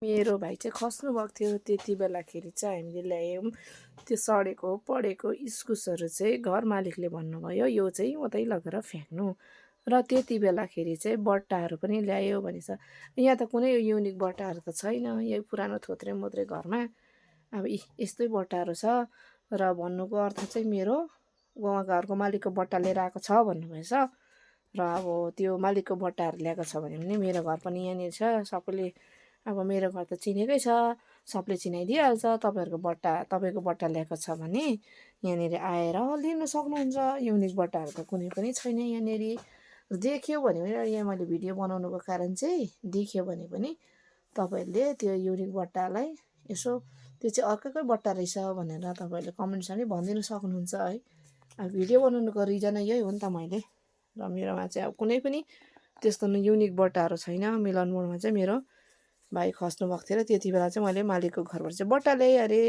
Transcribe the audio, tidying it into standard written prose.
मेरो भाइ चाहिँ खस्नुभएको थियो। त्यति बेलाखेरि चाहिँ हामीले ल्यायौँ त्यो सडेको पडेको इस्कुसहरू चाहिँ घर मालिकले भन्नुभयो यो चाहिँ उतै लगेर फ्याँक्नु। र त्यति बेलाखेरि चाहिँ बट्टाहरू पनि ल्यायो भनेछ। यहाँ त कुनै युनिक बट्टाहरू त छैन, यही पुरानो थोत्रे मोत्रे घरमा अब यस्तै बट्टाहरू छ। र भन्नुको अर्थ चाहिँ मेरो उहाँ घरको मालिकको बट्टा लिएर आएको छ भन्नुभएछ। र अब त्यो मालिकको बट्टाहरू ल्याएको छ भने पनि मेरो घर पनि यहाँनिर छ, सबैले अब मेरो घर त चिनेकै छ, सबले चिनाइदिइहाल्छ। तपाईँको बट्टा ल्याएको छ भने यहाँनिर आएर लिन सक्नुहुन्छ। युनिक बट्टाहरू त कुनै पनि छैन यहाँनिर। देख्यो भने पनि यहाँ मैले भिडियो बनाउनुको कारण चाहिँ देख्यो भने पनि तपाईँहरूले त्यो युनिक बट्टालाई यसो त्यो चाहिँ अर्कैकै बट्टा रहेछ भनेर तपाईँहरूले कमेन्ट्समा पनि भनिदिनु सक्नुहुन्छ है। अब भिडियो बनाउनुको रिजन यही हो नि त मैले। र मेरोमा चाहिँ अब कुनै पनि त्यस्तो युनिक बट्टाहरू छैन। मिलन मोडमा चाहिँ मेरो भाइ खस्नुभएको थियो र त्यति बेला चाहिँ मैले मालिकको घरबाट चाहिँ बट्टा ल्याएँ अरे।